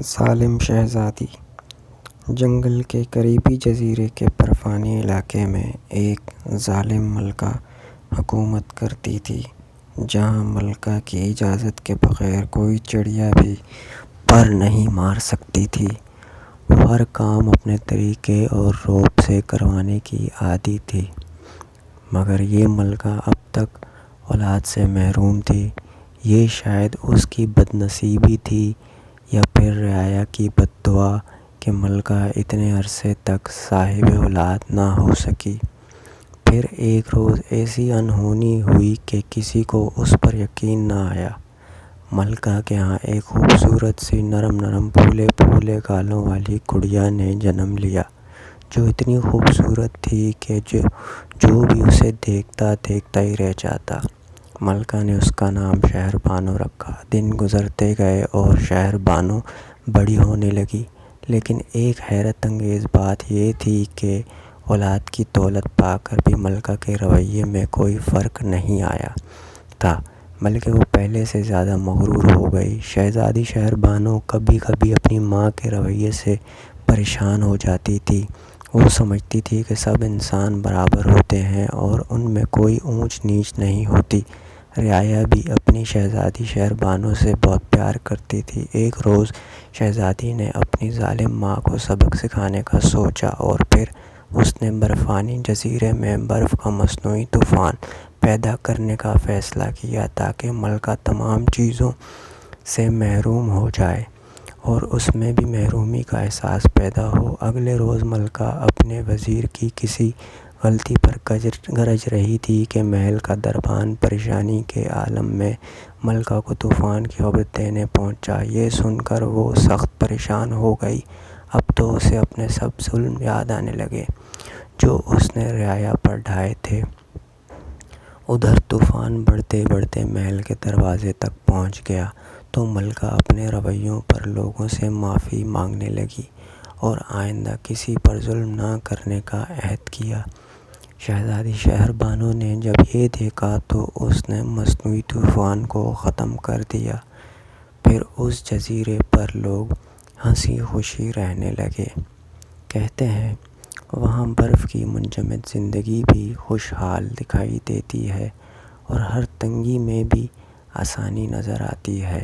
ظالم شہزادی۔ جنگل کے قریبی جزیرے کے برفانی علاقے میں ایک ظالم ملکہ حکومت کرتی تھی، جہاں ملکہ کی اجازت کے بغیر کوئی چڑیا بھی پر نہیں مار سکتی تھی۔ وہ ہر کام اپنے طریقے اور رعب سے کروانے کی عادی تھی، مگر یہ ملکہ اب تک اولاد سے محروم تھی۔ یہ شاید اس کی بد نصیبی تھی یا پھر رعایا کی بد دعا کہ ملکہ اتنے عرصے تک صاحب اولاد نہ ہو سکی۔ پھر ایک روز ایسی انہونی ہوئی کہ کسی کو اس پر یقین نہ آیا۔ ملکہ کے ہاں ایک خوبصورت سی نرم نرم پھولے پھولے گالوں والی گڑیا نے جنم لیا، جو اتنی خوبصورت تھی کہ جو بھی اسے دیکھتا ہی رہ جاتا۔ ملکہ نے اس کا نام شہر بانو رکھا۔ دن گزرتے گئے اور شہر بانو بڑی ہونے لگی، لیکن ایک حیرت انگیز بات یہ تھی کہ اولاد کی دولت پا کر بھی ملکہ کے رویے میں کوئی فرق نہیں آیا تھا، بلکہ وہ پہلے سے زیادہ مغرور ہو گئی۔ شہزادی شہر بانو کبھی کبھی اپنی ماں کے رویے سے پریشان ہو جاتی تھی۔ وہ سمجھتی تھی کہ سب انسان برابر ہوتے ہیں اور ان میں کوئی اونچ نیچ نہیں ہوتی۔ رعایا بھی اپنی شہزادی شہر بانو سے بہت پیار کرتی تھی۔ ایک روز شہزادی نے اپنی ظالم ماں کو سبق سکھانے کا سوچا اور پھر اس نے برفانی جزیرے میں برف کا مصنوعی طوفان پیدا کرنے کا فیصلہ کیا تاکہ ملکہ تمام چیزوں سے محروم ہو جائے اور اس میں بھی محرومی کا احساس پیدا ہو۔ اگلے روز ملکہ اپنے وزیر کی کسی غلطی پر گرج رہی تھی کہ محل کا دربان پریشانی کے عالم میں ملکہ کو طوفان کی خبر دینے پہنچا۔ یہ سن کر وہ سخت پریشان ہو گئی۔ اب تو اسے اپنے سب ظلم یاد آنے لگے جو اس نے رعایا پر ڈھائے تھے۔ ادھر طوفان بڑھتے بڑھتے محل کے دروازے تک پہنچ گیا تو ملکہ اپنے رویوں پر لوگوں سے معافی مانگنے لگی اور آئندہ کسی پر ظلم نہ کرنے کا عہد کیا۔ شہزادی شہر بانو نے جب یہ دیکھا تو اس نے مصنوعی طوفان کو ختم کر دیا۔ پھر اس جزیرے پر لوگ ہنسی خوشی رہنے لگے۔ کہتے ہیں وہاں برف کی منجمد زندگی بھی خوشحال دکھائی دیتی ہے اور ہر تنگی میں بھی آسانی نظر آتی ہے۔